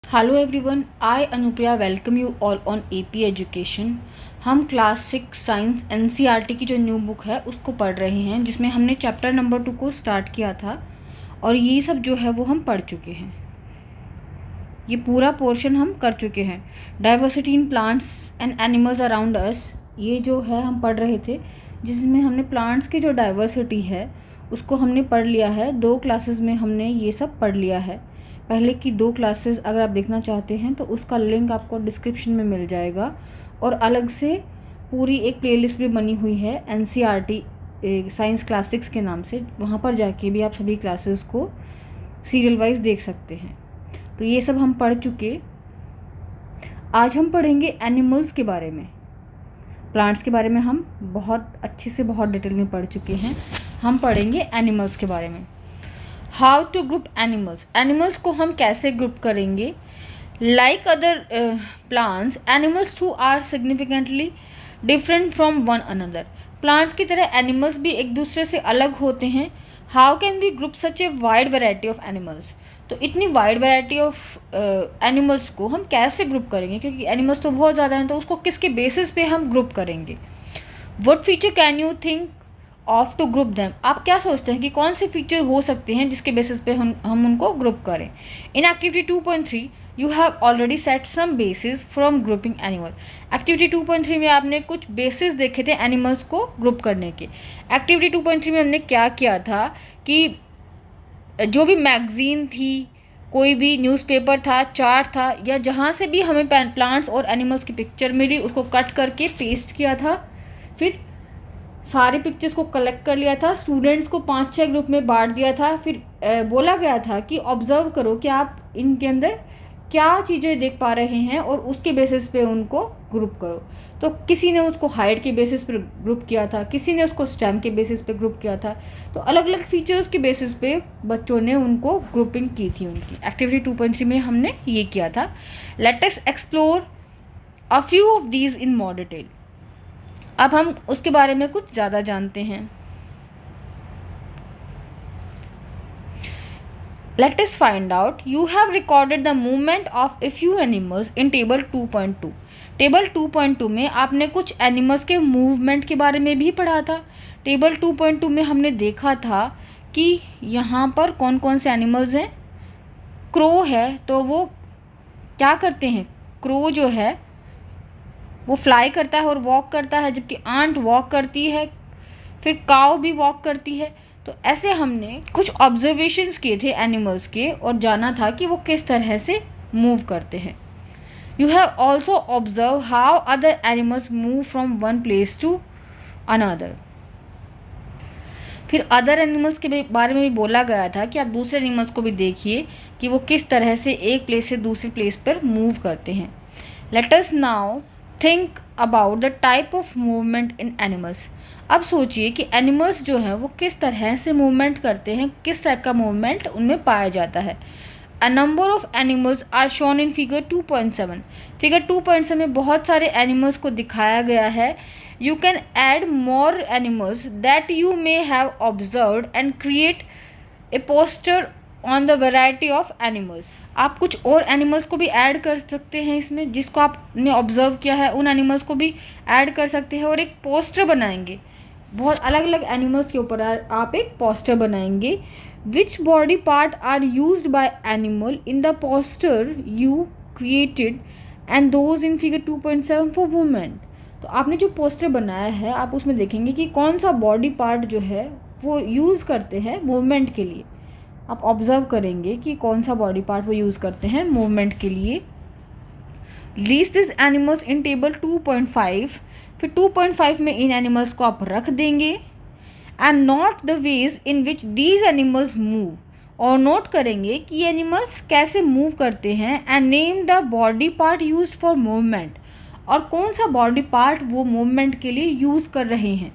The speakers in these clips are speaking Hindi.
Hello everyone, I Anupriya welcome you all on AP education. हम क्लास 6 साइंस एनसीईआरटी की जो न्यू बुक है उसको पढ़ रहे हैं, जिसमें हमने चैप्टर नंबर 2 को स्टार्ट किया था और ये सब जो है वो हम पढ़ चुके हैं। ये पूरा पोर्शन हम कर चुके हैं। Diversity in plants and animals around us, ये जो है हम पढ़ रहे थे, जिसमें हमने प्लांट्स की जो डाइवर्सिटी है उसको हमने पढ़ लिया है। 2 क्लासेस में हमने ये सब पढ़ लिया है। पहले की 2 क्लासेस अगर आप देखना चाहते हैं तो उसका लिंक आपको डिस्क्रिप्शन में मिल जाएगा, और अलग से पूरी एक प्लेलिस्ट भी बनी हुई है एनसीईआरटी साइंस क्लास 6 के नाम से। वहाँ पर जाके भी आप सभी क्लासेस को सीरियल वाइज देख सकते हैं। तो ये सब हम पढ़ चुके। आज हम पढ़ेंगे एनिमल्स के बारे में। प्लांट्स के बारे में हम बहुत अच्छे से बहुत डिटेल में पढ़ चुके हैं। हम पढ़ेंगे एनिमल्स के बारे में। How to group animals, animals को हम कैसे ग्रुप करेंगे। Like other plants, animals too are significantly different from one another. Plants की तरह एनिमल्स भी एक दूसरे से अलग होते हैं। How can we group such a wide variety of animals, तो इतनी वाइड वेराइटी ऑफ एनिमल्स को हम कैसे ग्रुप करेंगे, क्योंकि एनिमल्स तो बहुत ज़्यादा हैं, तो उसको किसके बेसिस पे हम ग्रुप करेंगे। What feature can you think of to group them, आप क्या सोचते हैं कि कौन से फीचर हो सकते हैं जिसके बेसिस पे हम उनको ग्रुप करें। In activity 2.3 you have already set some basis from grouping animal. Activity 2.3 में आपने कुछ बेसिस देखे थे एनिमल्स को ग्रुप करने के। एक्टिविटी 2.3 में हमने क्या किया था कि जो भी मैगजीन थी, कोई भी न्यूज़पेपर था, चार्ट था, या जहाँ से भी हमें प्लांट्स और एनिमल्स की पिक्चर मिली उसको कट करके पेस्ट किया था। फिर सारी पिक्चर्स को कलेक्ट कर लिया था, स्टूडेंट्स को 5-6 ग्रुप में बांट दिया था। फिर बोला गया था कि ऑब्जर्व करो कि आप इनके अंदर क्या चीज़ें देख पा रहे हैं और उसके बेसिस पे उनको ग्रुप करो। तो किसी ने उसको हाइट के बेसिस पे ग्रुप किया था, किसी ने उसको स्टेम के बेसिस पे ग्रुप किया था। तो अलग अलग फीचर्स के बेसिस पे बच्चों ने उनको ग्रुपिंग की थी उनकी। एक्टिविटी 2.3 में हमने ये किया था। Let us explore a few of these in more detail. अब हम उसके बारे में कुछ ज़्यादा जानते हैं। Let us find out. You have recorded the movement of a few animals in table 2.2. Table 2.2 में आपने कुछ एनिमल्स के मूवमेंट के बारे में भी पढ़ा था। टेबल 2.2 में हमने देखा था कि यहाँ पर कौन कौन से एनिमल्स हैं। क्रो है तो वो क्या करते हैं, क्रो जो है वो फ्लाई करता है और वॉक करता है, जबकि आंट वॉक करती है। फिर काऊ भी वॉक करती है। तो ऐसे हमने कुछ ऑब्जर्वेशंस किए थे एनिमल्स के और जाना था कि वो किस तरह से मूव करते हैं। You have also observe how other animals move from one place to another. फिर अदर एनिमल्स के बारे में भी बोला गया था कि आप दूसरे एनिमल्स को भी देखिए कि वो किस तरह से एक प्लेस से दूसरी प्लेस पर मूव करते हैं। Let us now think about the type of movement in animals. अब सोचिए कि एनिमल्स जो हैं वो किस तरह से मूवमेंट करते हैं, किस टाइप का मूवमेंट उनमें पाया जाता है। A number of animals are shown in figure 2.7। Figure 2.7 में बहुत सारे एनिमल्स को दिखाया गया है। You can add more animals that you may have observed and create a poster on the variety of animals. आप कुछ और एनिमल्स को भी ऐड कर सकते हैं इसमें, जिसको आपने ऑब्जर्व किया है उन एनिमल्स को भी ऐड कर सकते हैं और एक पोस्टर बनाएंगे। बहुत अलग अलग एनिमल्स के ऊपर आप एक पोस्टर बनाएंगे। Which body part are used by animal in the poster you created and those in figure 2.7 for women. तो आपने जो पोस्टर बनाया है आप उसमें देखेंगे कि कौन सा बॉडी पार्ट जो है वो यूज़ करते हैं मूवमेंट के लिए। आप ऑब्जर्व करेंगे कि कौन सा बॉडी पार्ट वो यूज़ करते हैं मूवमेंट के लिए। Least this animals in table 2.5। फिर 2.5 में इन एनिमल्स को आप रख देंगे। And note the ways in which these animals move, और नोट करेंगे कि ये एनिमल्स कैसे मूव करते हैं। And name the body part used for movement, और कौन सा बॉडी पार्ट वो मूवमेंट के लिए यूज़ कर रहे हैं।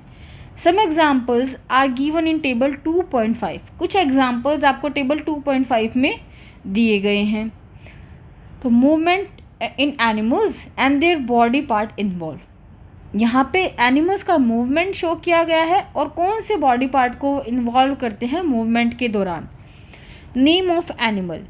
Some examples are given in table 2.5। कुछ एग्जाम्पल्स आपको टेबल 2.5 में दिए गए हैं। तो movement in animals and their body part involve, यहाँ पे एनिमल्स का मूवमेंट शो किया गया है और कौन से बॉडी पार्ट को इन्वॉल्व करते हैं मूवमेंट के दौरान। नेम ऑफ एनिमल,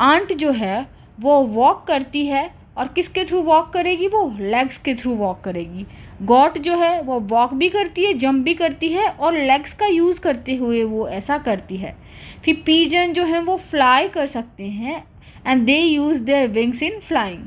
आंट जो है वो वॉक करती है और किसके थ्रू वॉक करेगी, वो लेग्स के थ्रू वॉक करेगी। गॉट जो है वो वॉक भी करती है, जंप भी करती है और लेग्स का यूज़ करते हुए वो ऐसा करती है। फिर पीजन जो है वो फ्लाई कर सकते हैं and they use their wings in flying.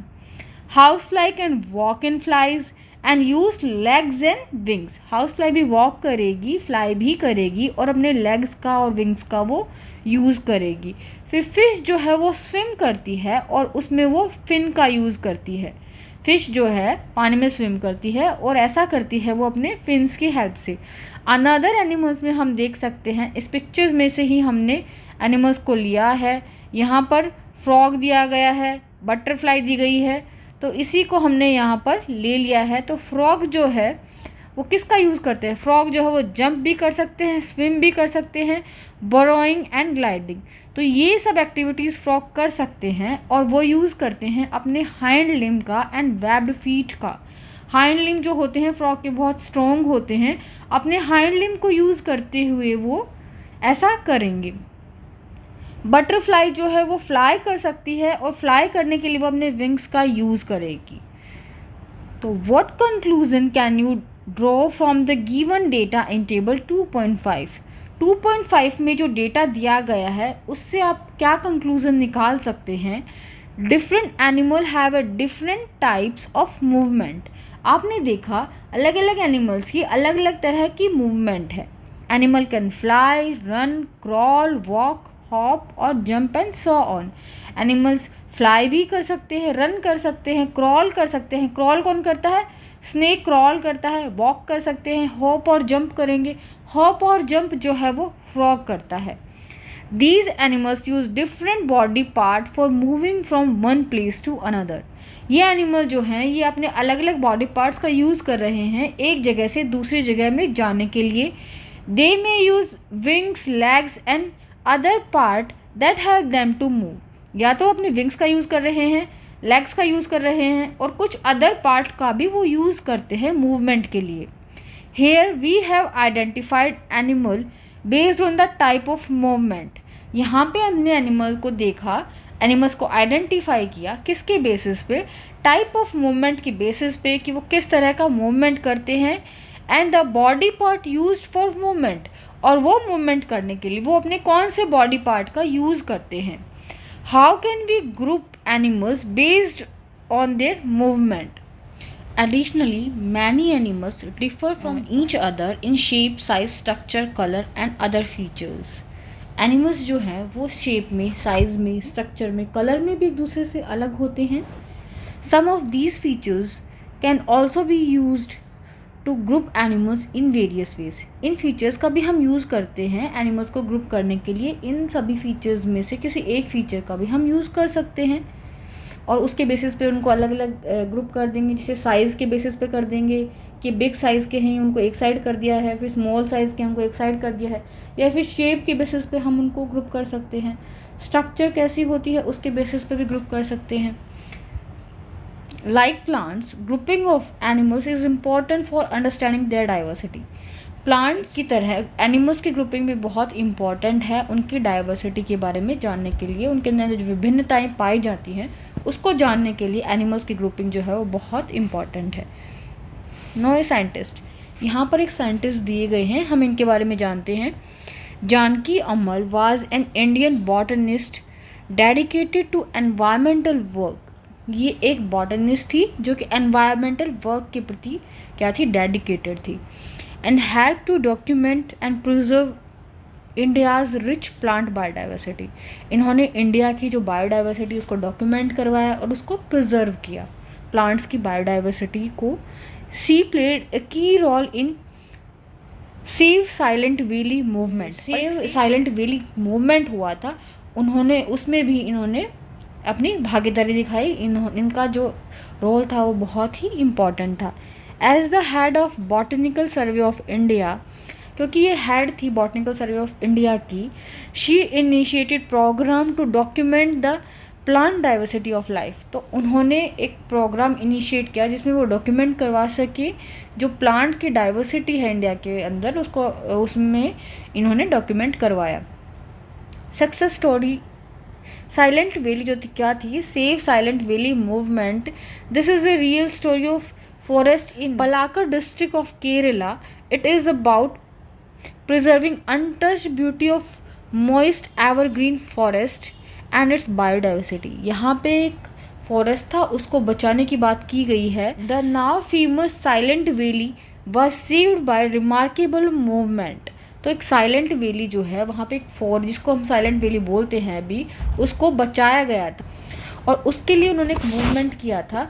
House fly can walk in flies and use legs and wings. House fly भी वॉक करेगी, फ्लाई भी करेगी और अपने लेग्स का और विंग्स का वो यूज़ करेगी। फिर फिश जो है वो स्विम करती है और उसमें वो फिन का यूज़ करती है। फिश जो है पानी में स्विम करती है और ऐसा करती है वो अपने फिन्स की हेल्प से। अनदर एनिमल्स में हम देख सकते हैं, इस पिक्चर्स में से ही हमने एनिमल्स को लिया है। यहाँ पर फ्रॉग दिया गया है, बटरफ्लाई दी गई है, तो इसी को हमने यहाँ पर ले लिया है। तो फ्रॉग जो है वो किसका यूज़ करते हैं, फ्रॉग जो है वो जंप भी कर सकते हैं, स्विम भी कर सकते हैं, बरोइंग एंड ग्लाइडिंग। तो ये सब एक्टिविटीज़ फ्रॉग कर सकते हैं और वो यूज़ करते हैं अपने हाइंड लिम्ब का एंड वेब्ड फीट का। हाइंड लिम्ब जो होते हैं फ्रॉग के बहुत स्ट्रॉन्ग होते हैं, अपने हाइंड लिम्ब को यूज़ करते हुए वो ऐसा करेंगे। बटरफ्लाई जो है वो फ्लाई कर सकती है और फ्लाई करने के लिए वो अपने विंग्स का यूज़ करेगी। तो what conclusion can you draw from the given data in table 2.5? 2.5 में जो डेटा दिया गया है उससे आप क्या कंक्लूजन निकाल सकते हैं? Different animal have a different types of movement. आपने देखा अलग अलग एनिमल्स की अलग अलग तरह की मूवमेंट है। Animal can fly, run, crawl, walk, hop और jump and so on. Animals fly भी कर सकते हैं, रन कर सकते हैं, क्रॉल कर सकते हैं। क्रॉल कौन करता है? स्नेक क्रॉल करता है। वॉक कर सकते हैं, हॉप और जंप करेंगे। हॉप और जंप जो है वो फ्रॉग करता है। These animals use different body part for moving from one place to another. ये एनिमल जो हैं ये अपने अलग अलग बॉडी पार्ट्स का यूज़ कर रहे हैं एक जगह से दूसरी जगह में जाने के लिए। They may use wings, legs and other part that help them to move. या तो अपने विंग्स का यूज़ कर रहे हैं, लेग्स का यूज़ कर रहे हैं और कुछ अदर पार्ट का भी वो यूज़ करते हैं मूवमेंट के लिए। Here we have identified animal based on the type of movement. यहाँ पे हमने एनिमल को देखा, एनिमल्स को आइडेंटिफाई किया किसके बेसिस पे? टाइप ऑफ मूवमेंट की बेसिस पे कि वो किस तरह का मूवमेंट करते हैं and the body part used for movement. और वो मूवमेंट करने के लिए वो अपने कौन से बॉडी पार्ट का यूज़ करते हैं। How can we group animals based on their movement? Additionally, many animals differ from each other in shape, size, structure, color and other features. Animals जो हैं वो shape में, size में, structure में, color में भी एक दूसरे से अलग होते हैं. Some of these features can also be used to group animals in various ways. In features का भी हम use करते हैं animals को group करने के लिए. इन सभी features में से किसी एक feature का भी हम use कर सकते हैं और उसके बेसिस पे उनको अलग अलग ग्रुप कर देंगे. जैसे साइज़ के बेसिस पे कर देंगे कि बिग साइज़ के हैं उनको एक साइड कर दिया है, फिर स्मॉल साइज़ के हमको एक साइड कर दिया है, या फिर शेप के बेसिस पे हम उनको ग्रुप कर सकते हैं. स्ट्रक्चर कैसी होती है उसके बेसिस पे भी ग्रुप कर सकते हैं. Like plants, grouping of animals is important for understanding their diversity. Plants की तरह एनिमल्स की ग्रुपिंग भी बहुत इंपॉर्टेंट है उनकी डाइवर्सिटी के बारे में जानने के लिए. उनके अंदर जो विभिन्नताएँ पाई जाती हैं उसको जानने के लिए एनिमल्स की ग्रुपिंग जो है वो बहुत इम्पॉर्टेंट है. नो ए साइंटिस्ट, यहाँ पर एक साइंटिस्ट दिए गए हैं, हम इनके बारे में जानते हैं. Janaki Ammal was an Indian botanist dedicated to environmental work. ये एक बॉटनिस्ट थी जो कि एनवायरमेंटल वर्क के प्रति क्या थी, डेडिकेटेड थी. And help to document and preserve India's rich plant biodiversity. इन्होंने इंडिया की जो बायोडाइवर्सिटी उसको डॉक्यूमेंट करवाया और उसको प्रिजर्व किया, प्लांट्स की बायोडाइवर्सिटी को. सी played a key role in save silent valley movement. Save silent valley movement हुआ था, उन्होंने उसमें भी इन्होंने अपनी भागीदारी दिखाई. इनका जो रोल था वो बहुत ही इम्पॉर्टेंट था. As the head of botanical survey of India, क्योंकि ये हेड थी बॉटनिकल सर्वे ऑफ इंडिया की, she initiated programme to document the plant diversity of life. तो उन्होंने एक प्रोग्राम इनिशिएट किया जिसमें वो डॉक्यूमेंट करवा सके जो प्लांट की डाइवर्सिटी है इंडिया के अंदर, उसको उसमें इन्होंने डॉक्यूमेंट करवाया. सक्सेस स्टोरी साइलेंट वैली जो थी क्या थी, save silent valley movement, this is a real story of forest in Palakkad district of Kerala. It is about preserving untouched beauty of moist evergreen forest and its biodiversity. यहाँ पे एक फॉरेस्ट था, उसको बचाने की बात की गई है. The now famous silent valley was saved by remarkable movement. तो एक साइलेंट वैली जो है वहाँ पे एक फॉरेस्ट जिसको हम साइलेंट वैली बोलते हैं अभी, उसको बचाया गया था और उसके लिए उन्होंने एक मूवमेंट किया था.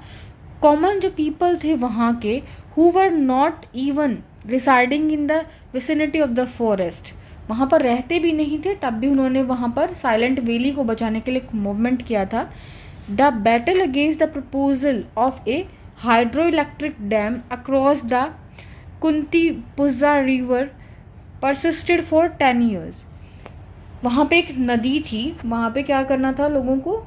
कॉमन जो पीपल थे वहाँ के, who were not even residing in the vicinity of the forest, वहाँ पर रहते भी नहीं थे, तब भी उन्होंने वहाँ पर साइलेंट वैली को बचाने के लिए एक मूवमेंट किया था. The battle against the proposal of a hydro electric dam across the Kunthipuzha river persisted for 10 years. वहाँ पे एक नदी थी, वहाँ पे क्या करना था लोगों को,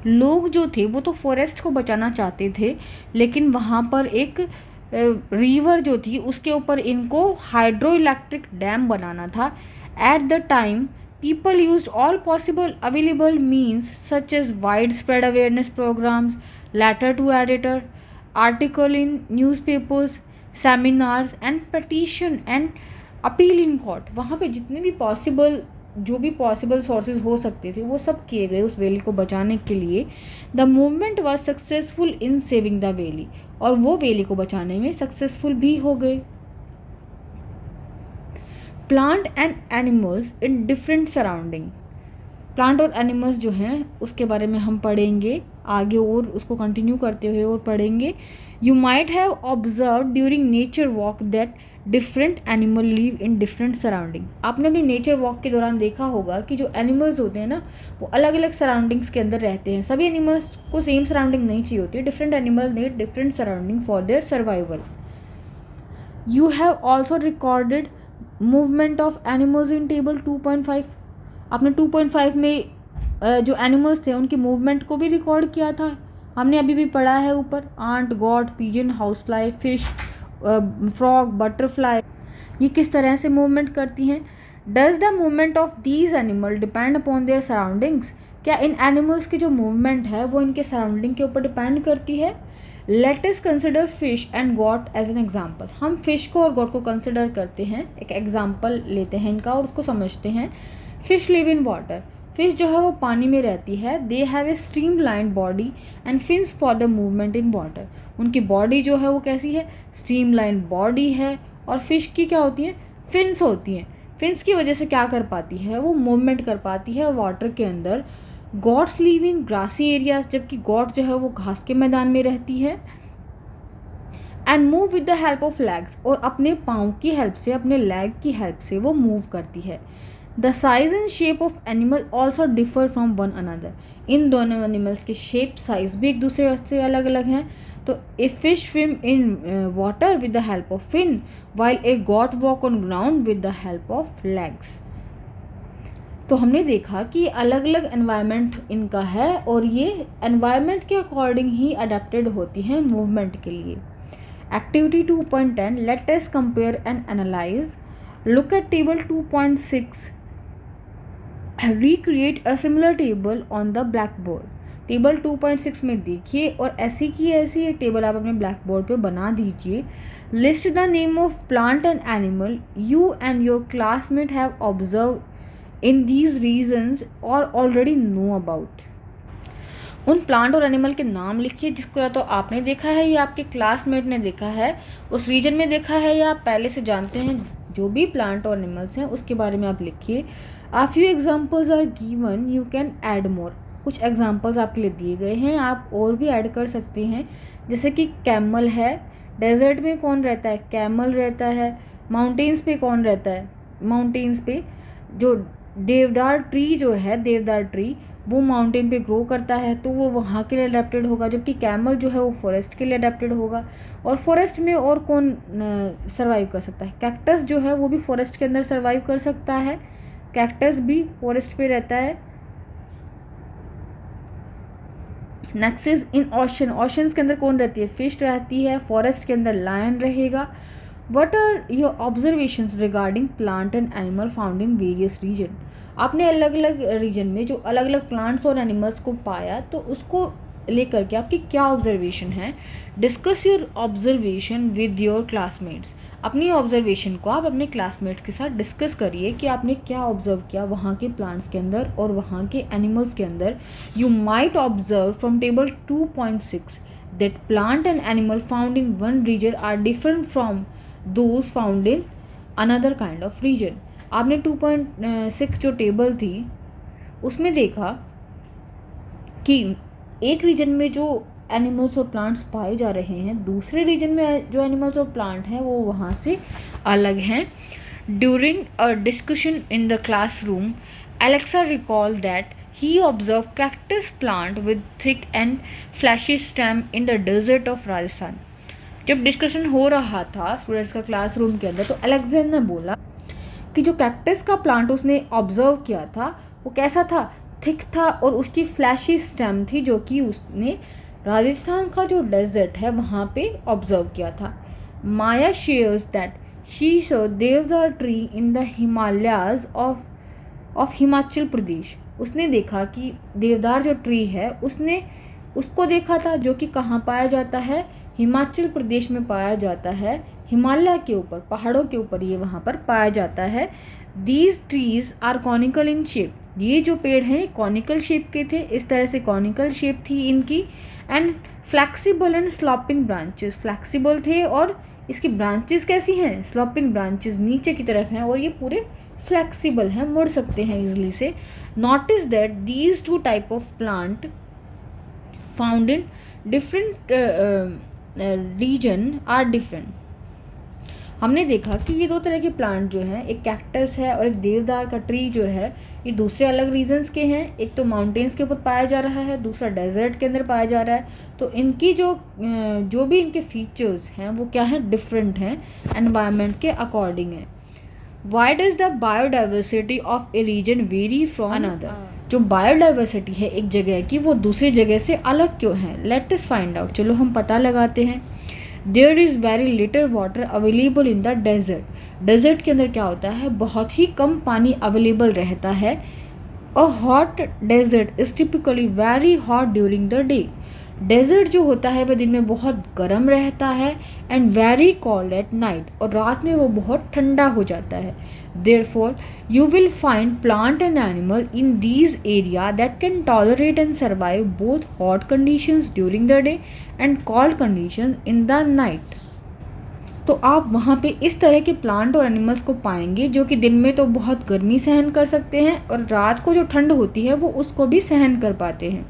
लोग जो थे वो तो फॉरेस्ट को बचाना चाहते थे, लेकिन वहाँ पर एक रिवर जो थी उसके ऊपर इनको हाइड्रो इलेक्ट्रिक डैम बनाना था. At the time people used all possible available means such as wide spread awareness programmes, letter to editor, article in newspapers, seminars and petition and appeal in court. वहाँ पे जितने भी जो भी पॉसिबल सोर्सेज हो सकते थे वो सब किए गए उस वैली को बचाने के लिए. The movement was successful in saving the valley, और वो वैली को बचाने में सक्सेसफुल भी हो गए. Plant and animals in different surrounding. Plant और एनिमल्स जो हैं उसके बारे में हम पढ़ेंगे आगे और उसको कंटिन्यू करते हुए और पढ़ेंगे. You might have observe during nature walk that different animal live in different surrounding. आपने अपनी नेचर वॉक के दौरान देखा होगा कि जो एनिमल्स होते हैं ना वो अलग अलग सराउंडिंग्स के अंदर रहते हैं. सभी एनिमल्स को सेम सराउंडिंग नहीं चाहिए होती है. Different animal need different surrounding for their survival. You have also recorded movement of animals in table 2.5. आपने 2.5 में जो एनिमल्स थे उनकी मूवमेंट को भी रिकॉर्ड किया था. हमने अभी भी पढ़ा है ऊपर, ant, goat, pigeon, house fly, fish, frog, butterfly, ये किस तरह से मूवमेंट करती हैं. Does the movement of these animal depend upon their surroundings. क्या इन एनिमल्स की जो मूवमेंट है वो इनके सराउंडिंग के ऊपर डिपेंड करती है. Let us consider fish and goat as an example. हम फिश को और गॉट को कंसिडर करते हैं, एक एग्जाम्पल लेते हैं इनका और उसको समझते हैं. Fish live in water. Fish जो है वो पानी में रहती है. They have a stream line body and fins for the movement in water. उनकी बॉडी जो है वो कैसी है, स्ट्रीम लाइन बॉडी है. और फिश की क्या होती है, फिन्स होती हैं. फिन्स की वजह से क्या कर पाती है, वो मूवमेंट कर पाती है वाटर के अंदर. Goats live in grassy areas, जबकि गॉड जो है वो घास के मैदान में रहती है. And move with the help of legs, और अपने पाँव की हेल्प से, अपने लेग की हेल्प से वो मूव करती है. The size and shape of animal also differ from one another. इन दोनों एनिमल्स के शेप साइज भी एक दूसरे से अलग अलग हैं. तो a fish swim in water with the help of fin, while a goat walk on ground with the help of legs. तो हमने देखा कि अलग अलग एनवायरनमेंट इनका है और ये एनवायरनमेंट के अकॉर्डिंग ही अडेप्टेड होती हैं मूवमेंट के लिए. Activity 2.10, let us compare and analyse. Look at table 2.6. Recreate a similar table on the black board. Table 2.6 में देखिए और ऐसी की ऐसी एक टेबल आप अपने ब्लैक बोर्ड पे बना दीजिए. List the name of plant and animal you and your classmate have observe in these regions और ऑलरेडी नो अबाउट. उन प्लांट और एनिमल के नाम लिखिए जिसको या तो आपने देखा है या आपके क्लासमेट ने देखा है, उस रीजन में देखा है या आप पहले से जानते हैं. जो भी प्लांट और एनिमल्स हैं उसके बारे में आप लिखिए. A few examples are given, you can add more. कुछ एग्जाम्पल्स आपके लिए दिए गए हैं, आप और भी ऐड कर सकते हैं. जैसे कि कैमल है, डेजर्ट में कौन रहता है, कैमल रहता है. माउंटेन्स पे कौन रहता है, माउंटेन्स पे जो देवदार ट्री जो है, देवदार ट्री वो माउंटेन पे ग्रो करता है तो वो वहाँ के लिए अडेप्टेड होगा. जबकि कैमल जो है वो फॉरेस्ट के लिए अडेप्टेड होगा. और फॉरेस्ट में और कौन सर्वाइव कर सकता है, कैक्टस जो है वो भी फॉरेस्ट के अंदर सर्वाइव कर सकता है. कैक्टस भी फॉरेस्ट पे रहता है. Next is in ocean. Oceans के अंदर कौन रहती है, फिश रहती है. फॉरेस्ट के अंदर लायन रहेगा. What are your observations regarding plant and animal found in various region. आपने अलग अलग रीजन में जो अलग अलग प्लांट्स और एनिमल्स को पाया, तो उसको लेकर के आपकी क्या ऑब्जर्वेशन है। Discuss your observation with your classmates. अपनी ऑब्जर्वेशन को आप अपने क्लासमेट्स के साथ डिस्कस करिए कि आपने क्या ऑब्जर्व किया वहाँ के प्लांट्स के अंदर और वहाँ के एनिमल्स के अंदर। You might observe from table 2.6 that plant and animal found in one region are different from those found in another kind of region. आपने 2.6 जो टेबल थी उसमें देखा कि एक रीजन में जो एनिमल्स और प्लांट्स पाए जा रहे हैं, दूसरे रीजन में जो एनिमल्स और प्लांट हैं वो वहाँ से अलग हैं। During a discussion in the classroom, Alexa recall that he observe cactus plant with thick and fleshy stem in the desert of Rajasthan. जब डिस्कशन हो रहा था स्टूडेंट्स का क्लासरूम के अंदर, तो एलेक्सा ने बोला कि जो कैक्टस का प्लांट उसने ऑब्जर्व किया था वो कैसा था, थिक था और उसकी फ्लैशी स्टेम थी, जो कि उसने राजस्थान का जो डेजर्ट है वहाँ पे ऑब्जर्व किया था। Maya shares that she saw deodar tree in the Himalayas of Himachal Pradesh. उसने देखा कि देवदार जो ट्री है उसने उसको देखा था, जो कि कहाँ पाया जाता है, हिमाचल प्रदेश में पाया जाता है, हिमालय के ऊपर, पहाड़ों के ऊपर ये वहाँ पर पाया जाता है। These trees are conical in shape. ये जो पेड़ हैं कॉनिकल शेप के थे, इस तरह से कॉनिकल शेप थी इनकी। And flexible and sloping branches, flexible थे और इसकी ब्रांचेस कैसी हैं, स्लॉपिंग ब्रांचेस नीचे की तरफ हैं और ये पूरे फ्लैक्सिबल हैं, मुड़ सकते हैं इजीली से। Notice that these two type of plant found in different region are different. हमने देखा कि ये दो तरह के प्लांट जो हैं, एक कैक्टस है और एक देवदार का ट्री जो है, ये दूसरे अलग रीजन्स के हैं। एक तो माउंटेन्स के ऊपर पाया जा रहा है, दूसरा डेजर्ट के अंदर पाया जा रहा है। तो इनकी जो भी इनके फीचर्स हैं वो क्या है, डिफरेंट हैं, एनवायरनमेंट के अकॉर्डिंग है। Why does the biodiversity of a region vary from another. जो बायोडाइवर्सिटी है एक जगह की वो दूसरी जगह से अलग क्यों है, लेट अस फाइंड आउट। चलो हम पता लगाते हैं। There is very little water available in the desert. Desert के अंदर क्या होता है, बहुत ही कम पानी अवेलेबल रहता है। A hot desert is typically very hot during the day. Desert जो होता है वह दिन में बहुत गर्म रहता है and very cold at night, और रात में वो बहुत ठंडा हो जाता है। Therefore you will find plant and animal in these area that can tolerate and survive both hot conditions during the day and cold conditions in the night. तो आप वहाँ पे इस तरह के प्लांट और एनिमल्स को पाएंगे जो कि दिन में तो बहुत गर्मी सहन कर सकते हैं और रात को जो ठंड होती है वो उसको भी सहन कर पाते हैं।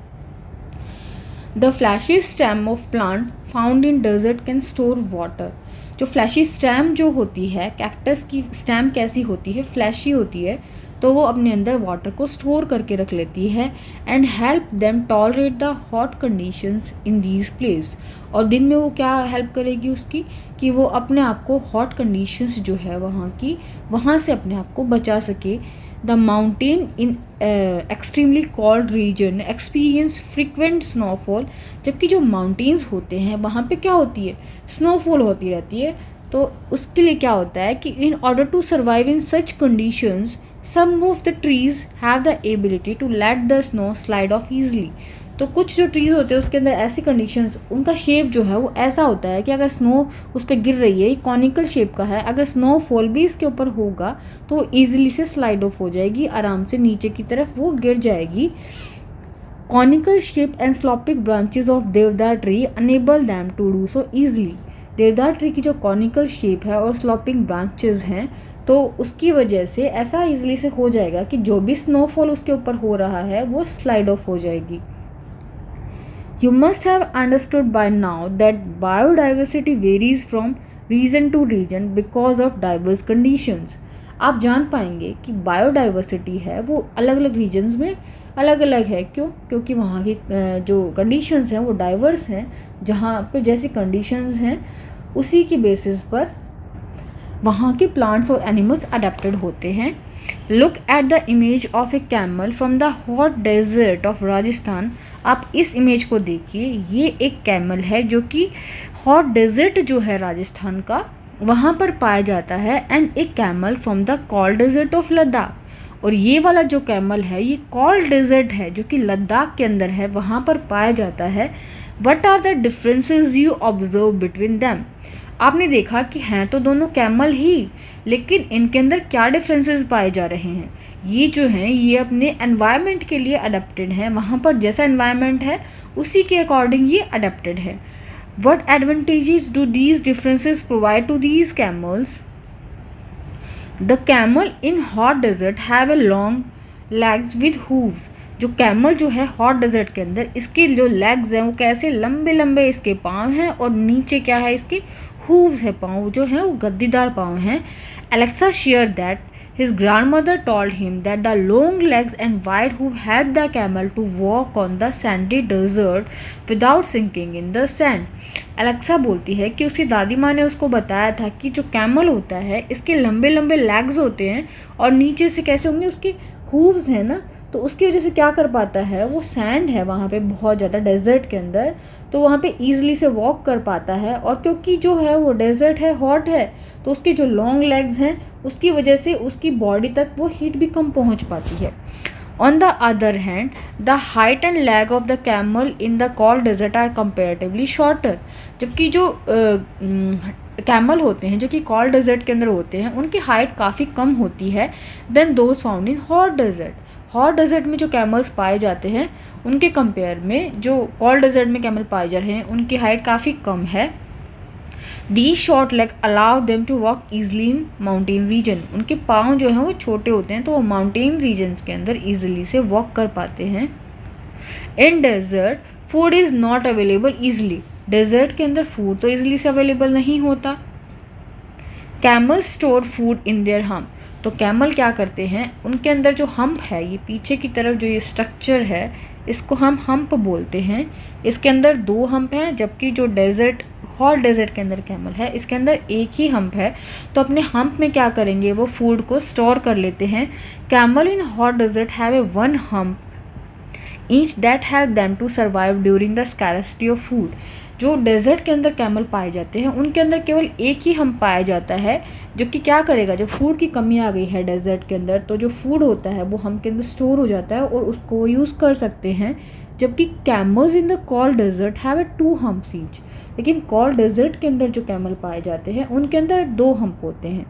The fleshy stem of plant found in desert can store water. जो फ्लैशी स्टेम जो होती है, कैक्टस की स्टेम कैसी होती है, फ्लैशी होती है, तो वो अपने अंदर वाटर को स्टोर करके रख लेती है and help them tolerate the hot conditions in these place. और दिन में वो क्या हेल्प करेगी उसकी, कि वो अपने आप को हॉट कंडीशंस जो है वहाँ की, वहाँ से अपने आप को बचा सके। The mountain in extremely cold region experience frequent snowfall. जबकि जो माउंटेन्स होते हैं वहाँ पे क्या होती है, स्नोफॉल होती रहती है। तो उसके लिए क्या होता है कि in order to survive in such conditions some of the trees have the ability to let the snow slide off easily। तो कुछ जो ट्रीज़ होते हैं उसके अंदर ऐसी कंडीशंस, उनका शेप जो है वो ऐसा होता है कि अगर स्नो उस पर गिर रही है, कॉनिकल शेप का है, अगर स्नोफॉल भी इसके ऊपर होगा तो ईजिली से स्लाइड ऑफ हो जाएगी, आराम से नीचे की तरफ वो गिर जाएगी। Conical shape and sloping branches of deodar tree enable them to do so easily. Deodar tree की जो कॉनिकल शेप है और स्लॉपिंग ब्रांचेज हैं, तो उसकी वजह से ऐसा इजीली से हो जाएगा कि जो भी स्नोफॉल उसके ऊपर हो रहा है वो स्लाइड ऑफ हो जाएगी। You must have understood by now that biodiversity varies from region to region because of diverse conditions. आप जान पाएंगे कि बायोडाइवर्सिटी है वो अलग अलग रीजन्स में अलग अलग है। क्यों? क्योंकि वहाँ की जो कंडीशंस हैं वो डाइवर्स हैं। जहाँ पे जैसी कंडीशंस हैं उसी की बेसिस पर वहाँ के प्लांट्स और एनिमल्स अडेप्टेड होते हैं। Look at the image of a camel from the hot desert of Rajasthan. आप इस इमेज को देखिए, ये एक कैमल है जो कि हॉट डेजर्ट जो है राजस्थान का वहाँ पर पाया जाता है, and a camel from the cold desert of Ladakh. और ये वाला जो कैमल है ये कोल्ड डेजर्ट है जो कि लद्दाख के अंदर है, वहाँ पर पाया जाता है। What are the differences you observe between them? आपने देखा कि हैं तो दोनों कैमल ही, लेकिन इनके अंदर क्या डिफरेंसेस पाए जा रहे हैं? ये जो हैं ये अपने एनवायरनमेंट के लिए अडेप्टेड हैं, वहाँ पर जैसा एनवायरनमेंट है उसी के अकॉर्डिंग ये अडेप्टेड है। What advantages do these differences provide to these camels? The camel in hot desert have a long legs with hooves. जो कैमल जो है हॉट डेजर्ट के अंदर, इसके जो लेग्स हैं वो कैसे लंबे लंबे इसके पाँव हैं, और नीचे क्या है इसके हूव्स है, पाँव जो हैं वो गद्दीदार पाँव हैं। Alexa shared that his grandmother told him that the long legs and wide hoof helped the camel to walk on the sandy desert without sinking in the sand. Alexa बोलती है कि उसकी दादी माँ ने उसको बताया था कि जो कैमल होता है इसके लंबे लंबे लेग्स होते हैं और नीचे से कैसे होंगे उसके हूव्स हैं ना, तो उसकी वजह से क्या कर पाता है, वो सैंड है वहाँ पे बहुत ज़्यादा डेजर्ट के अंदर, तो वहाँ पे ईजिली से वॉक कर पाता है। और क्योंकि जो है वो डेजर्ट है, हॉट है, तो उसके जो लॉन्ग लेग्स हैं उसकी वजह से उसकी बॉडी तक वो हीट भी कम पहुँच पाती है। On the other hand, the height and leg of the camel in the cold desert are comparatively shorter. जबकि जो कैमल होते हैं जो कि कोल्ड डेजर्ट के अंदर होते हैं उनकी हाइट काफ़ी कम होती है than those found in hot desert. Hot desert में जो कैमल्स पाए जाते हैं उनके कंपेयर में जो कोल्ड डेजर्ट में कैमल पाए जा रहे हैं उनकी हाइट काफ़ी कम है। These short legs allow them to walk easily in mountain region. उनके पाँव जो हैं वो छोटे होते हैं तो वो माउंटेन रीजन्स के अंदर ईजिली से वॉक कर पाते हैं। In desert, food is not available easily. Desert के अंदर फूड तो ईजिली से अवेलेबल नहीं होता। Camels store food in their hump. तो कैमल क्या करते हैं, उनके अंदर जो हम्प है, ये पीछे की तरफ जो ये स्ट्रक्चर है इसको हम हम्प बोलते हैं। इसके अंदर 2 हम्प हैं, जबकि जो डेजर्ट हॉट डेजर्ट के अंदर कैमल है इसके अंदर एक ही हम्प है। तो अपने हम्प में क्या करेंगे, वो फूड को स्टोर कर लेते हैं। Camel in hot desert have a 1 hump each that help them to survive during the scarcity of food. जो डेजर्ट के अंदर कैमल पाए जाते हैं उनके अंदर केवल एक ही हम्प पाया जाता है, जो कि क्या करेगा, जब फूड की कमी आ गई है डेजर्ट के अंदर तो जो फूड होता है वो हम्प के अंदर स्टोर हो जाता है और उसको यूज़ कर सकते हैं। जबकि camels in the cold desert have a 2 humps each. लेकिन कोल्ड डेजर्ट के अंदर जो कैमल पाए जाते हैं उनके अंदर 2 हम्प होते हैं।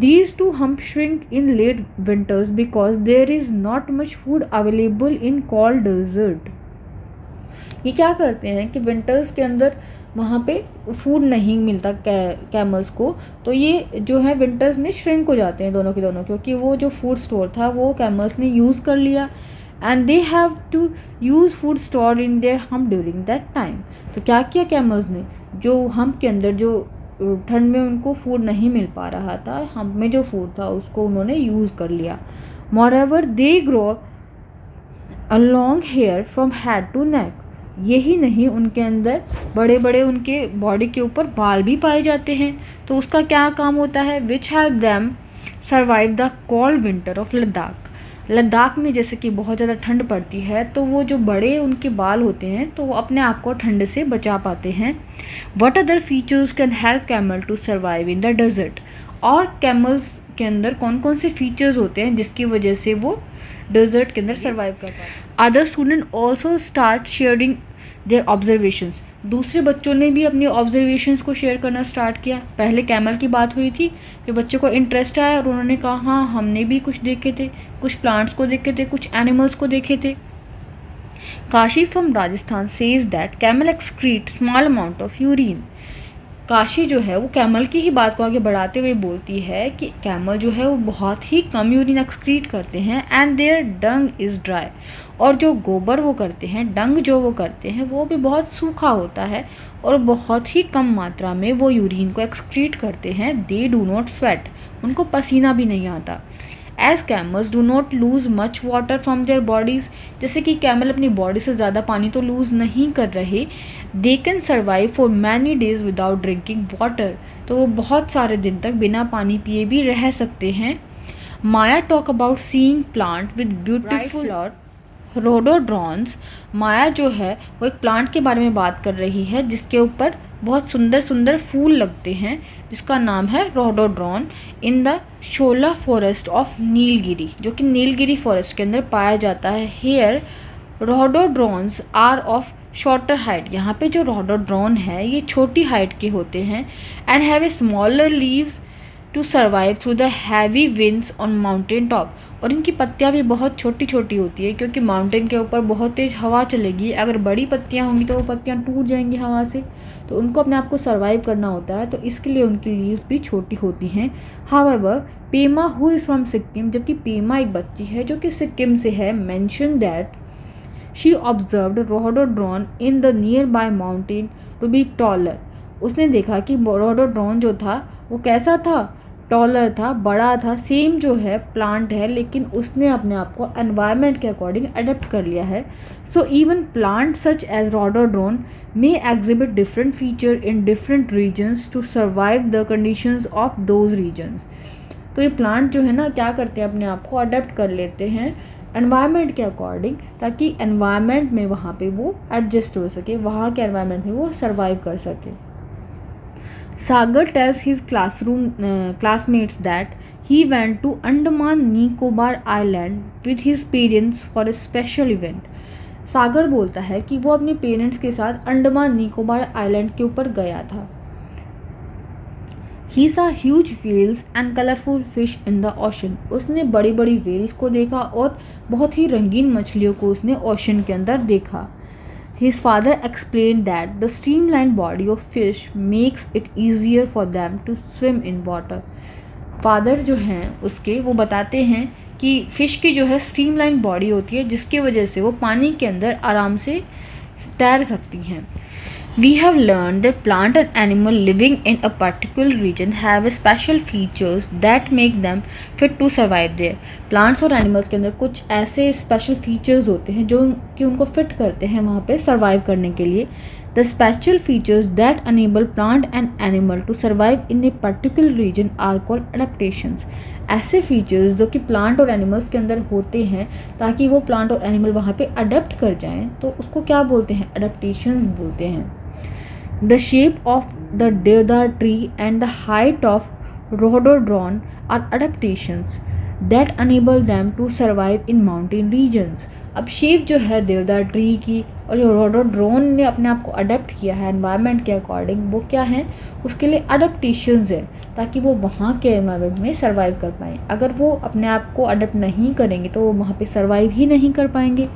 These 2 humps shrink in late winters because there is not much food available in cold desert. ये क्या करते हैं कि विंटर्स के अंदर वहाँ पे फूड नहीं मिलता कैमल्स को, तो ये जो है विंटर्स में श्रिंक हो जाते हैं दोनों के दोनों, क्योंकि वो जो फूड स्टोर था वो कैमल्स ने यूज़ कर लिया and they have to use food store in their hump during that time. तो क्या किया कैमल्स ने, जो हम्प के अंदर जो ठंड में उनको फूड नहीं मिल पा रहा था, हम्प में जो फूड था उसको उन्होंने यूज़ कर लिया। Moreover they grow a long hair from head to neck. यही नहीं, उनके अंदर बड़े बड़े उनके बॉडी के ऊपर बाल भी पाए जाते हैं। तो उसका क्या काम होता है, which help them survive the cold winter of Ladakh. Ladakh में जैसे कि बहुत ज़्यादा ठंड पड़ती है तो वो जो बड़े उनके बाल होते हैं तो वो अपने आप को ठंड से बचा पाते हैं। What other features can help camel to survive in the desert. और कैमल्स के अंदर कौन कौन से फीचर्स होते हैं जिसकी वजह से वो डेजर्ट के अंदर सर्वाइव कर पाते हैं। Other student also start sharing their observations. दूसरे बच्चों ने भी अपनी ऑब्जर्वेशंस को शेयर करना स्टार्ट किया। पहले कैमल की बात हुई थी कि बच्चों को इंटरेस्ट आया और उन्होंने कहा हाँ हमने भी कुछ देखे थे, कुछ प्लांट्स को देखे थे, कुछ एनिमल्स को देखे थे। Kashi from Rajasthan says that camel excrete small amount of urine. Kashi जो है वो कैमल की ही बात को आगे बढ़ाते हुए बोलती है कि कैमल जो है वो बहुत ही कम यूरिन एक्सक्रीट करते हैं and their dung is dry. और जो गोबर वो करते हैं, डंग जो वो करते हैं वो भी बहुत सूखा होता है और बहुत ही कम मात्रा में वो यूरिन को एक्सक्रीट करते हैं। दे डू नॉट स्वेट, उनको पसीना भी नहीं आता। As camels do not lose much water from their bodies. जैसे कि कैमल अपनी बॉडी से ज़्यादा पानी तो लूज़ नहीं कर रहे, they can survive for many days without drinking water. तो वो बहुत सारे दिन तक बिना पानी पिए भी रह सकते हैं। Maya talk about seeing plant with beautiful rhododendrons. Maya जो है वो एक प्लांट के बारे में बात कर रही है जिसके ऊपर बहुत सुंदर सुंदर फूल लगते हैं, जिसका नाम है rhododendron in the shola forest of Nilgiri, जो कि नीलगिरी फॉरेस्ट के अंदर पाया जाता है। Here rhododendrons are of shorter height, यहाँ पे जो रोडोड्रॉन है ये छोटी हाइट के होते हैं। And have a smaller leaves to survive through the heavy winds on mountain top, और इनकी पत्तियाँ भी बहुत छोटी छोटी होती है क्योंकि माउंटेन के ऊपर बहुत तेज़ हवा चलेगी। अगर बड़ी पत्तियाँ होंगी तो वो पत्तियाँ टूट जाएंगी हवा से, तो उनको अपने आप को सर्वाइव करना होता है, तो इसके लिए उनकी लीव्स भी छोटी होती हैं। However Pema who is from Sikkim, जबकि पेमा एक बच्ची है जो कि सिक्किम से है, mention that she observed rhododendron in the nearby mountain to be taller. उसने देखा कि रोडोड्रॉन जो था वो कैसा था, टॉलर था, बड़ा था, सेम जो है प्लांट है, लेकिन उसने अपने आप को एनवायरनमेंट के अकॉर्डिंग अडेप्ट कर लिया है। So even plant such as rhododendron may exhibit different feature in different regions to survive the conditions of those regions. तो ये प्लांट जो है ना क्या करते हैं, अपने आप को अडेप्ट कर लेते हैं एनवायरनमेंट के अकॉर्डिंग, ताकि एनवायरनमेंट में वहाँ पे वो एडजस्ट हो सके, वहाँ के एनवायरनमेंट में वो सर्वाइव कर सके। Sagar tells his classmates that he went to Andaman Nicobar Island with his parents for a special event. सागर बोलता है कि वो अपने पेरेंट्स के साथ अंडमान निकोबार आइलैंड के ऊपर गया था। He saw huge whales and colorful fish in the ocean. उसने बड़ी बड़ी whales को देखा और बहुत ही रंगीन मछलियों को उसने ओशन के अंदर देखा। His father explained that the streamlined body of fish makes it easier for them to swim in water. Father जो हैं उसके वो बताते हैं कि फ़िश की जो है स्ट्रीमलाइन बॉडी होती है, जिसकी वजह से वो पानी के अंदर आराम से तैर सकती हैं। We have learned that plant and animal living in a particular region have special features that make them fit to survive there. Plants और animals के अंदर कुछ ऐसे special features होते हैं जो कि उनको fit करते हैं वहाँ पे survive करने के लिए। The special features that enable plant and animal to survive in a particular region are called adaptations. ऐसे features जो कि plant और animals के अंदर होते हैं ताकि वो plant और animal वहाँ पे adapt कर जाएं, तो उसको क्या बोलते हैं, adaptations बोलते हैं। The shape of the deodar tree and the height of rhododendron are adaptations that enable them to survive in mountain regions. अब शेप जो है देवदार ट्री की और जो रोडोड्रोन ने अपने आप को अडेप्ट किया है एनवायरनमेंट के अकॉर्डिंग, वो क्या है, उसके लिए अडेप्टेशंस है ताकि वो वहाँ के एनवायरनमेंट में सर्वाइव कर पाएँ। अगर वो अपने आप को अडेप्ट नहीं करेंगे तो वो वहाँ पे सर्वाइव ही नहीं कर पाएंगे।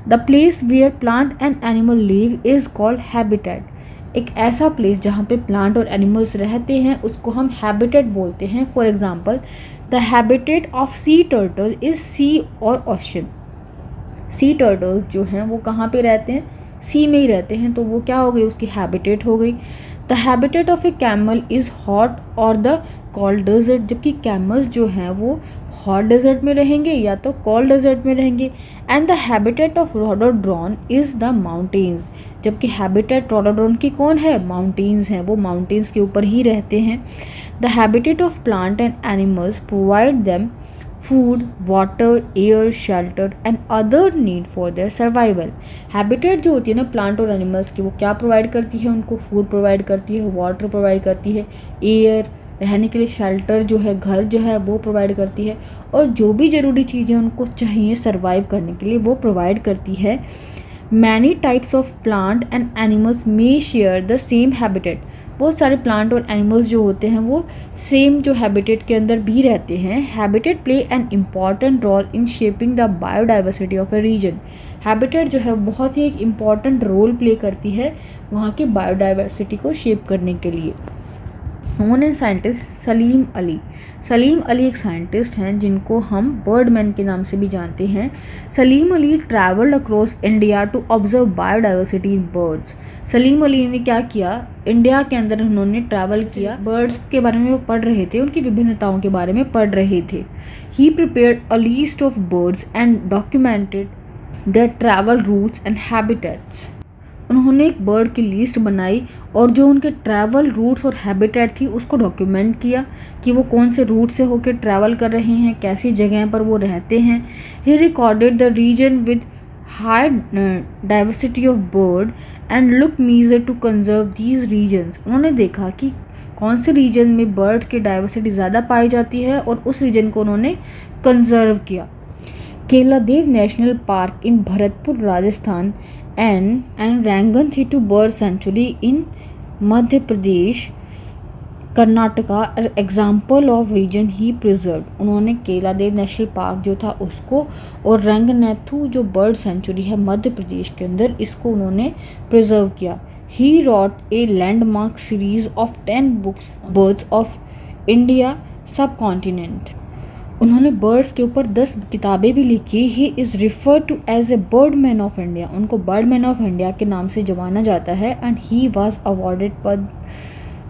The place where plant and animal live is called habitat. एक ऐसा प्लेस जहाँ पे प्लांट और एनिमल्स रहते हैं उसको हम हैबिटेट बोलते हैं। For example the habitat of sea turtle is sea और ओशन। सी टर्टल्स जो हैं वो कहाँ पे रहते हैं, सी में ही रहते हैं, तो वो क्या हो गई, उसकी हैबिटेट हो गई। The habitat of a camel is hot और द कोल्ड डेजर्ट, जबकि कैमल्स जो हैं वो हॉट डेजर्ट में रहेंगे या तो कोल्ड डेजर्ट में रहेंगे। And the habitat of rhododendron is the mountains, जबकि हैबिटेट रोडोड्रॉन की कौन है, माउंटेन्स हैं, वो माउंटेन्स के ऊपर ही रहते हैं। The habitat of plant and animals provide them food, water, air, shelter and other need for their survival. Habitat जो होती है ना प्लांट और एनिमल्स की, वो क्या प्रोवाइड करती है, उनको फूड प्रोवाइड करती है, वाटर प्रोवाइड करती है, एयर रहने के लिए, शेल्टर जो है घर जो है वो प्रोवाइड करती है, और जो भी ज़रूरी चीज़ें उनको चाहिए सर्वाइव करने के लिए वो प्रोवाइड करती है। Many types of plant and animals may share the same habitat. बहुत सारे प्लांट और एनिमल्स जो होते हैं वो सेम जो हैबिटेट के अंदर भी रहते हैं। Habitat play an important role in shaping the biodiversity of a region. Habitat जो है बहुत ही एक इम्पॉर्टेंट रोल प्ले करती है वहाँ की बायोडाइवर्सिटी को शेप करने के लिए। उन्होंने साइंटिस्ट सलीम अली एक साइंटिस्ट हैं जिनको हम बर्डमैन के नाम से भी जानते हैं। Salim Ali travelled across India to observe biodiversity in birds. Salim Ali ने क्या किया, इंडिया के अंदर उन्होंने ट्रैवल किया, बर्ड्स के बारे में वो पढ़ रहे थे, उनकी विभिन्नताओं के बारे में पढ़ रहे थे। He prepared a list of birds and documented their travel routes and habitats. उन्होंने एक बर्ड की लिस्ट बनाई और जो उनके ट्रैवल रूट्स और हैबिटेट थी उसको डॉक्यूमेंट किया कि वो कौन से रूट से होकर ट्रैवल कर रहे हैं, कैसी जगह पर वो रहते हैं। He recorded the region with high diversity of bird and look measure to conserve these regions। उन्होंने देखा कि कौन से रीजन में बर्ड की डाइवर्सिटी ज़्यादा पाई जाती है और उस रीजन को उन्होंने कंजर्व किया। Keoladeo national park in Bharatpur Rajasthan and Ranganathittu bird sanctuary in Madhya Pradesh Karnataka example of region he preserve. उन्होंने केलादेव नेशनल पार्क जो था उसको और रंगनैथू जो बर्ड सेंचुरी है मध्य प्रदेश के अंदर, इसको उन्होंने प्रिजर्व किया। He wrote a landmark series of 10 books birds of India subcontinent. उन्होंने बर्ड्स के ऊपर 10 किताबें भी लिखी। He is referred to as a bird man of India. उनको बर्ड मैन ऑफ इंडिया के नाम से जाना जाता है। And he was awarded Padma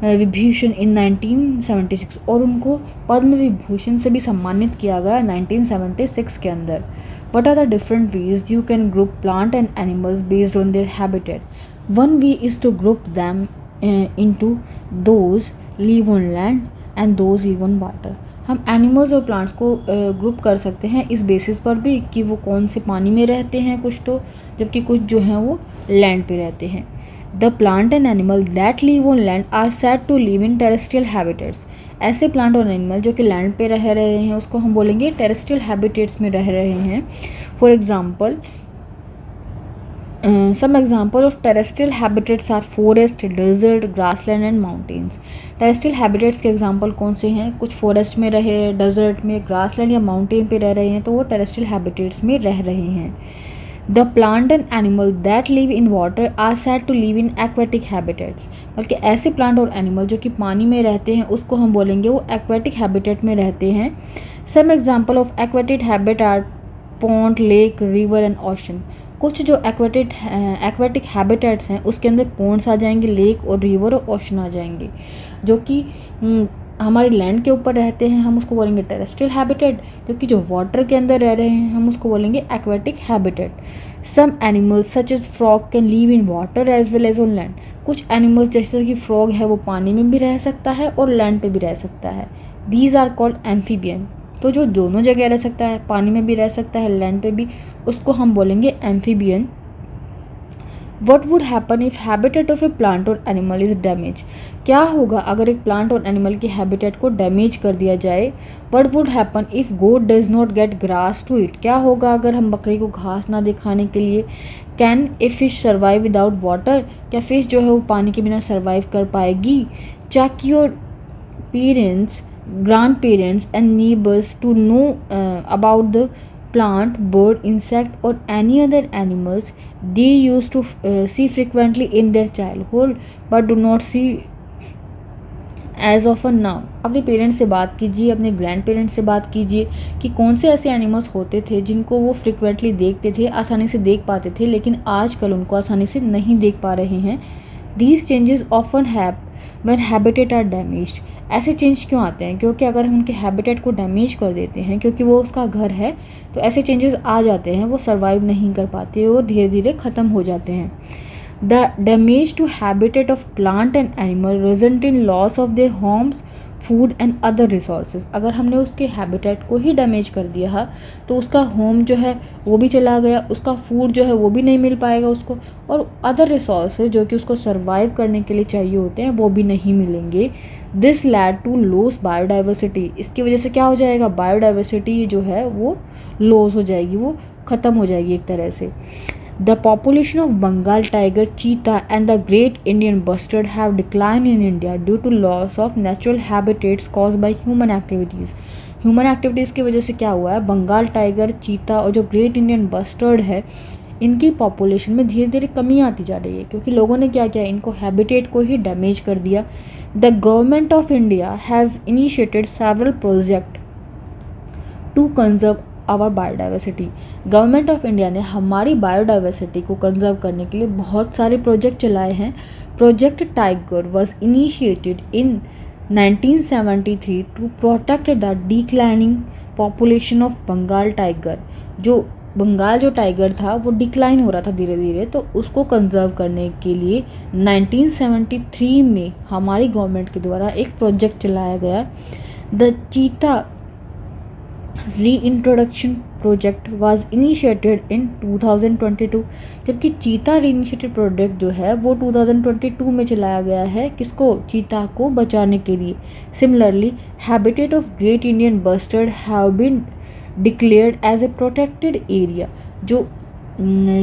Vibhushan in 1976 और उनको पद्म विभूषण से भी सम्मानित किया गया 1976 के अंदर। What are the different ways you can group plant and animals based on their habitats. One way is to group them into those live on land and those live on water. हम एनिमल्स और प्लांट्स को ग्रुप कर सकते हैं इस बेसिस पर भी कि वो कौन से पानी में रहते हैं कुछ तो, जबकि कुछ जो हैं वो लैंड पे रहते हैं। The plant and animal that live on land are said to live in terrestrial habitats. ऐसे प्लांट और एनिमल जो कि लैंड पे रह रहे हैं उसको हम बोलेंगे टेरेस्ट्रियल हैबिटेट्स में रह रहे हैं। For example some example of terrestrial habitats are forest, desert, grassland and mountains। terrestrial habitats के एग्जाम्पल कौन से हैं? कुछ फॉरेस्ट में रहे, डेजर्ट में, ग्रासलैंड या माउंटेन पे रह रहे हैं तो वो terrestrial habitats में रह रहे हैं। The plant and animal that live in water are said to live in aquatic habitats। बल्कि ऐसे प्लांट और एनिमल जो कि पानी में रहते हैं उसको हम बोलेंगे वो aquatic habitat में रहते हैं। Some example of aquatic habitat are pond, lake, river and ocean। कुछ जो एक्वेटिक हैबिटेट्स हैं उसके अंदर पॉन्ड्स आ जाएंगे, लेक और रिवर और ओशन आ जाएंगे। जो कि हमारी लैंड के ऊपर रहते हैं हम उसको बोलेंगे टेरेस्ट्रियल हैबिटेट, जबकि जो वाटर के अंदर रह रहे हैं हम उसको बोलेंगे aquatic habitat. Some animals such as frog can live in water as well as on land. कुछ एनिमल्स जैसे कि फ्रॉग है वो पानी में भी रह सकता है और लैंड पे भी रह सकता है। These are called amphibian. तो जो दोनों जगह रह सकता है, पानी में भी रह सकता है, लैंड पे भी, उसको हम बोलेंगे amphibian. What would happen if habitat of A plant और एनिमल इज डैमेज। क्या होगा अगर एक प्लांट और एनिमल के हैबिटेट को डैमेज कर दिया जाए। What would happen if goat does not get grass to eat. क्या होगा अगर हम बकरी को घास ना दे खाने के लिए। Can a fish survive without water. क्या फिश जो है वो पानी के बिना सर्वाइव कर पाएगी। Check your parents, grandparents and neighbors to know about the plant, bird, insect or any other animals they used to see frequently in their childhood but do not see as often now। अपने पेरेंट्स से बात कीजिए, अपने ग्रैंड पेरेंट्स से बात कीजिए कि कौन से ऐसे एनिमल्स होते थे जिनको वो फ्रिक्वेंटली देखते थे, आसानी से देख पाते थे, लेकिन आजकल उनको आसानी से नहीं देख पा रहे हैं। These changes often happen when habitat are damaged। ऐसे चेंज क्यों आते हैं? क्योंकि अगर हम उनके हैबिटेट को डैमेज कर देते हैं, क्योंकि वो उसका घर है, तो ऐसे चेंजेस आ जाते हैं, वो सर्वाइव नहीं कर पाते और धीरे धीरे ख़त्म हो जाते हैं। The damage to habitat of plant and animal result in loss of their homes, food and other resources. अगर हमने उसके हैबिटेट को ही डैमेज कर दिया तो उसका होम जो है वो भी चला गया, उसका फूड जो है वो भी नहीं मिल पाएगा उसको, और अदर रिसोर्सेज जो कि उसको सर्वाइव करने के लिए चाहिए होते हैं वो भी नहीं मिलेंगे। This led to loss biodiversity. इसकी वजह से क्या हो जाएगा? बायोडाइवर्सिटी जो है वो लॉस हो जाएगी, वो ख़त्म हो जाएगी एक तरह से। The population of Bengal tiger, cheetah and the great Indian bustard have declined in India due to loss of natural habitats caused by human activities। Human activities की वजह से क्या हुआ है? बंगाल टाइगर, चीता और जो ग्रेट इंडियन बस्टर्ड है इनकी पॉपुलेशन में धीरे धीरे कमी आती जा रही है, क्योंकि लोगों ने क्या किया, इनको हैबिटेट को ही डैमेज कर दिया। The government of India has initiated several project to conserve our biodiversity. Government of India ने हमारी बायोडाइवर्सिटी को कंजर्व करने के लिए बहुत सारे प्रोजेक्ट चलाए हैं। Project tiger was initiated in 1973 to protect the declining population of Bengal tiger. जो बंगाल जो टाइगर था वो डिक्लाइन हो रहा था धीरे धीरे, तो उसको कंजर्व करने के लिए 1973 में हमारी गवर्नमेंट के द्वारा एक प्रोजेक्ट चलाया गया। द चीता reintroduction project was initiated in 2022, जबकि चीता रीइनिशिएटेड प्रोजेक्ट जो है वो 2022 में चलाया गया है, किसको, चीता को बचाने के लिए। Similarly habitat of great Indian bustard have been declared as a protected area. जो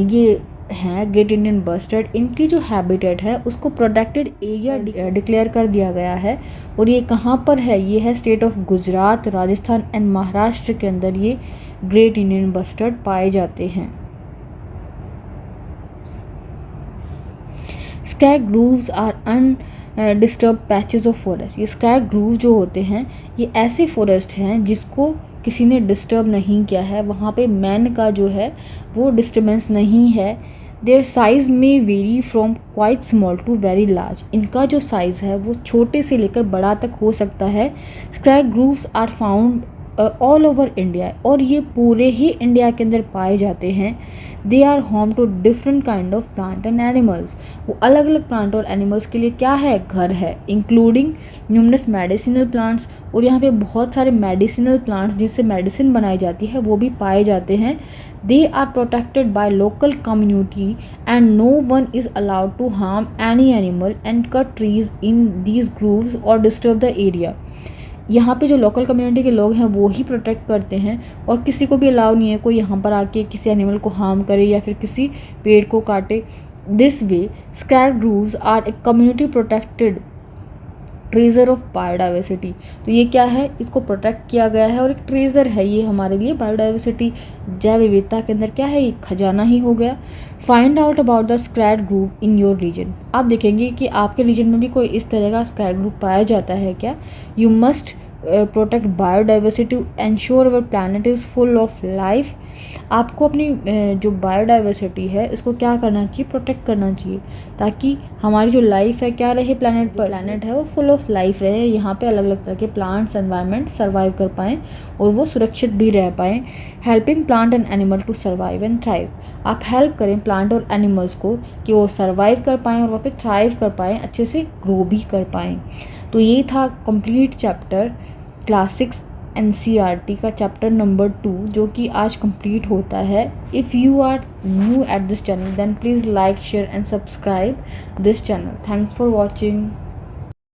ये हैं ग्रेट इंडियन बस्टर्ड, इनकी जो हैबिटेट है उसको प्रोटेक्टेड एरिया डिक्लेयर कर दिया गया है। और ये कहाँ पर है, ये है state of Gujarat, Rajasthan and Maharashtra के अंदर ये ग्रेट इंडियन बस्टर्ड पाए जाते हैं। Sacred groves are undisturbed patches of forest. ये स्कैग ग्रूव जो होते हैं ये ऐसे फॉरेस्ट हैं जिसको किसी ने डिस्टर्ब नहीं किया है, वहाँ पे मैन का जो है वो डिस्टर्बेंस नहीं है। देयर साइज में vary from quite small to very large. इनका जो साइज़ है वो छोटे से लेकर बड़ा तक हो सकता है। Sacred groves are found all over India, और ये पूरे ही इंडिया के अंदर पाए जाते हैं। They are home to different kind of plant and animals. वो अलग अलग प्लांट और एनिमल्स के लिए क्या है, घर है, इंक्लूडिंग न्यूमरस मेडिसिनल प्लांट्स। और यहाँ पे बहुत सारे मेडिसिनल प्लांट्स जिससे मेडिसिन बनाई जाती है वो भी पाए जाते हैं। They are protected by local community and no one is allowed to harm any animal and cut trees in these groves और डिस्टर्ब द एरिया। यहाँ पे जो लोकल कम्युनिटी के लोग हैं वो ही प्रोटेक्ट करते हैं, और किसी को भी अलाउ नहीं है कोई यहाँ पर आके किसी एनिमल को हार्म करे या फिर किसी पेड़ को काटे। This way sacred groves are a community protected treasure of biodiversity. तो ये क्या है, इसको प्रोटेक्ट किया गया है और एक ट्रेजर है ये हमारे लिए। बायोडाइवर्सिटी, जैव विविधता के अंदर क्या है, ये खजाना ही हो गया। Find out about the sacred grove in your region. आप देखेंगे कि आपके रीजन में भी कोई इस तरह का स्क्रैग ग्रूव पाया जाता है क्या। You must protect biodiversity, ensure our planet is full of life. आपको अपनी जो बायोडाइवर्सिटी है इसको क्या करना चाहिए, प्रोटेक्ट करना चाहिए, ताकि हमारी जो लाइफ है क्या रहे प्लानट पर, प्लानट है वो फुल ऑफ लाइफ रहे। यहाँ पे अलग अलग तरह के प्लांट्स एनवायरनमेंट सर्वाइव कर पाएँ और वो सुरक्षित भी रह पाएँ। Helping plant and animal to survive and thrive. आप हेल्प करें प्लांट और एनिमल्स को कि वो सर्वाइव कर पाएँ और वहाँ पे थ्राइव कर पाएँ, अच्छे से ग्रो भी कर पाएँ। तो ये था कंप्लीट चैप्टर क्लास 6 NCERT का चैप्टर नंबर 2, जो कि आज कंप्लीट होता है। If you are new at this channel then please like, share and subscribe this channel. Thanks for watching.